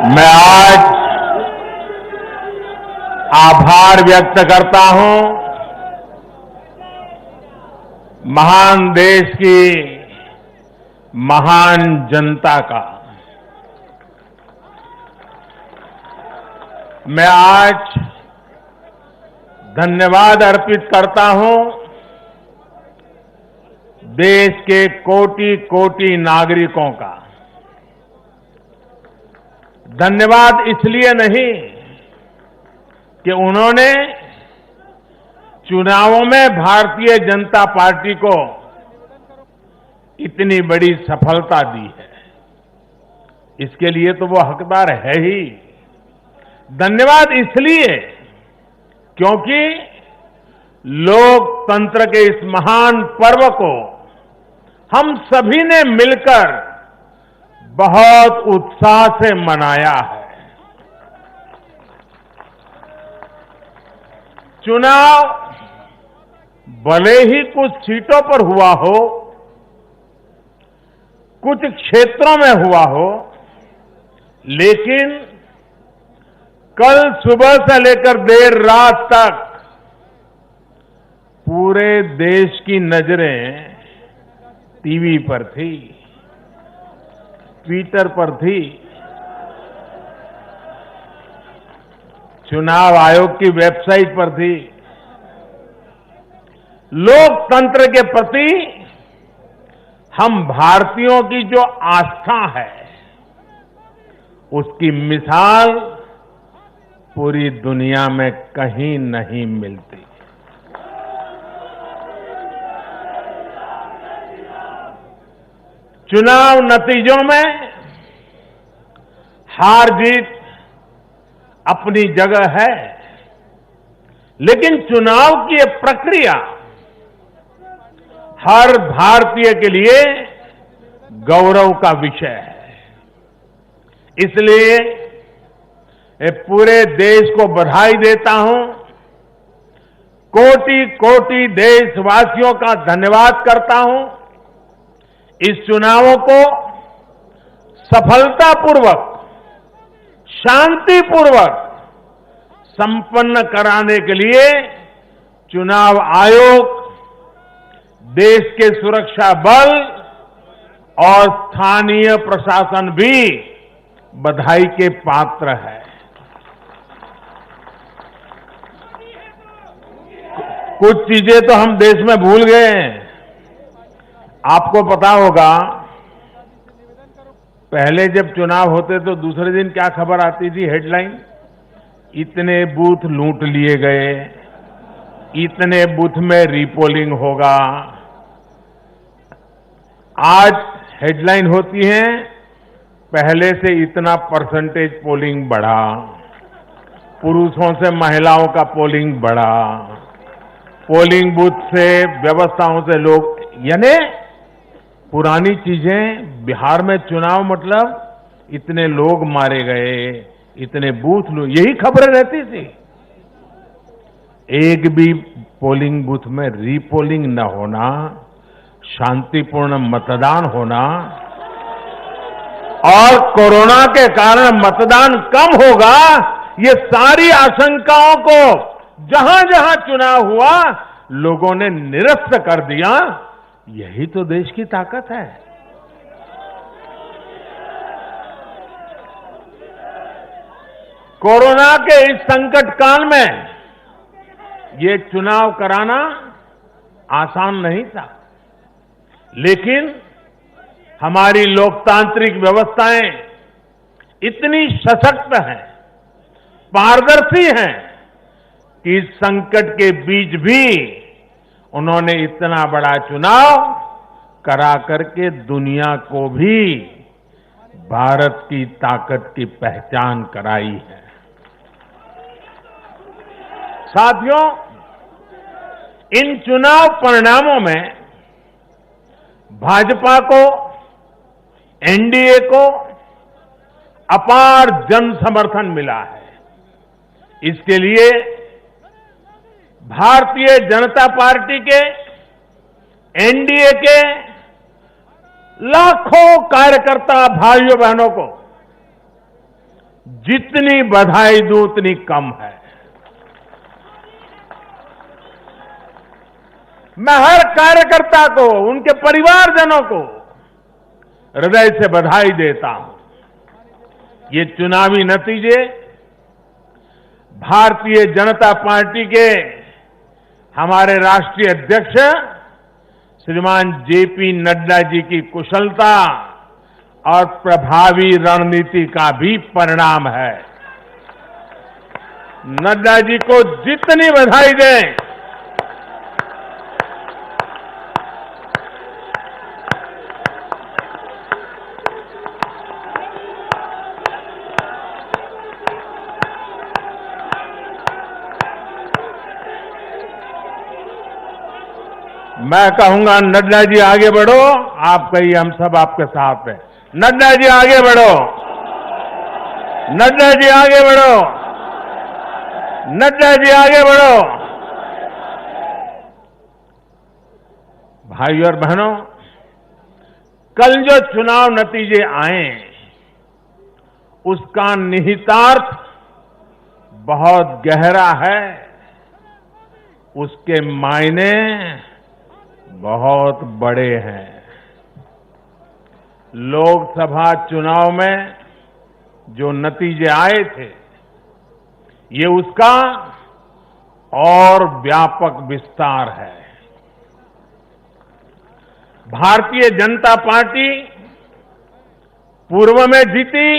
मैं आज आभार व्यक्त करता हूं महान देश की महान जनता का। मैं आज धन्यवाद अर्पित करता हूं देश के कोटि कोटि नागरिकों का। धन्यवाद इसलिए नहीं कि उन्होंने चुनावों में भारतीय जनता पार्टी को इतनी बड़ी सफलता दी है, इसके लिए तो वो हकदार है ही। धन्यवाद इसलिए क्योंकि लोकतंत्र के इस महान पर्व को हम सभी ने मिलकर बहुत उत्साह से मनाया है। चुनाव भले ही कुछ सीटों पर हुआ हो, कुछ क्षेत्रों में हुआ हो, लेकिन कल सुबह से लेकर देर रात तक पूरे देश की नजरें टीवी पर थी, ट्विटर पर थी, चुनाव आयोग की वेबसाइट पर थी। लोकतंत्र के प्रति हम भारतीयों की जो आस्था है, उसकी मिसाल पूरी दुनिया में कहीं नहीं मिलती। चुनाव नतीजों में हार जीत अपनी जगह है, लेकिन चुनाव की ये प्रक्रिया हर भारतीय के लिए गौरव का विषय है। इसलिए मैं पूरे देश को बधाई देता हूं, कोटि कोटि देशवासियों का धन्यवाद करता हूं। इस चुनावों को सफलतापूर्वक, शांतिपूर्वक संपन्न कराने के लिए चुनाव आयोग, देश के सुरक्षा बल और स्थानीय प्रशासन भी बधाई के पात्र है। कुछ चीजें तो हम देश में भूल गए हैं। आपको पता होगा, पहले जब चुनाव होते तो दूसरे दिन क्या खबर आती थी, हेडलाइन? इतने बूथ लूट लिए गए, इतने बूथ में रीपोलिंग होगा। आज हेडलाइन होती है, पहले से इतना परसेंटेज पोलिंग बढ़ा, पुरुषों से महिलाओं का पोलिंग बढ़ा, पोलिंग बूथ से व्यवस्थाओं से लोग, यानी पुरानी चीजें। बिहार में चुनाव मतलब इतने लोग मारे गए, इतने बूथ यही खबरें रहती थी। एक भी पोलिंग बूथ में रीपोलिंग न होना, शांतिपूर्ण मतदान होना और कोरोना के कारण मतदान कम होगा, ये सारी आशंकाओं को जहां जहां चुनाव हुआ लोगों ने निरस्त कर दिया। यही तो देश की ताकत है। कोरोना के इस संकट काल में ये चुनाव कराना आसान नहीं था, लेकिन हमारी लोकतांत्रिक व्यवस्थाएं इतनी सशक्त हैं, पारदर्शी हैं कि इस संकट के बीच भी उन्होंने इतना बड़ा चुनाव करा करके दुनिया को भी भारत की ताकत की पहचान कराई है। साथियों, इन चुनाव परिणामों में भाजपा को, एनडीए को अपार जन समर्थन मिला है। इसके लिए भारतीय जनता पार्टी के, एनडीए के लाखों कार्यकर्ता भाइयों बहनों को जितनी बधाई दूं उतनी कम है। मैं हर कार्यकर्ता को, उनके परिवारजनों को हृदय से बधाई देता हूं। ये चुनावी नतीजे भारतीय जनता पार्टी के हमारे राष्ट्रीय अध्यक्ष श्रीमान जेपी नड्डा जी की कुशलता और प्रभावी रणनीति का भी परिणाम है। नड्डा जी को जितनी बधाई दें मैं कहूंगा, नड्डा जी आगे बढ़ो, आप कहिए हम सब आपके साथ हैं। नड्डा जी आगे बढ़ो, नड्डा जी आगे बढ़ो, नड्डा जी आगे बढ़ो। भाई और बहनों, कल जो चुनाव नतीजे आए उसका निहितार्थ बहुत गहरा है, उसके मायने बहुत बड़े हैं। लोकसभा चुनाव में जो नतीजे आए थे, ये उसका और व्यापक विस्तार है। भारतीय जनता पार्टी पूर्व में जीती,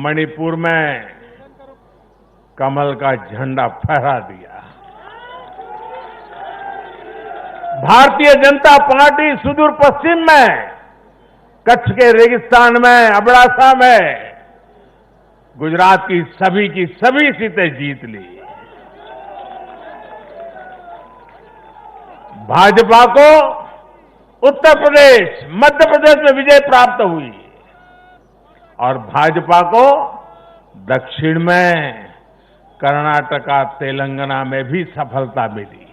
मणिपुर में कमल का झंडा फहरा दिया। भारतीय जनता पार्टी सुदूर पश्चिम में, कच्छ के रेगिस्तान में, अबड़ासा में गुजरात की सभी सीटें जीत ली। भाजपा को उत्तर प्रदेश, मध्य प्रदेश में विजय प्राप्त हुई और भाजपा को दक्षिण में कर्नाटका, तेलंगाना में भी सफलता मिली।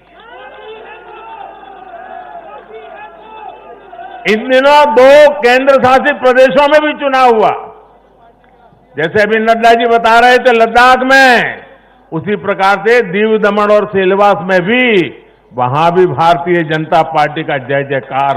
इन दिनों 2 केंद्र शासित प्रदेशों में भी चुनाव हुआ। जैसे अभी नड्डा जी बता रहे थे लद्दाख में, उसी प्रकार से दीव, दमन और सिलवास में भी, वहां भी भारतीय जनता पार्टी का जय जयकार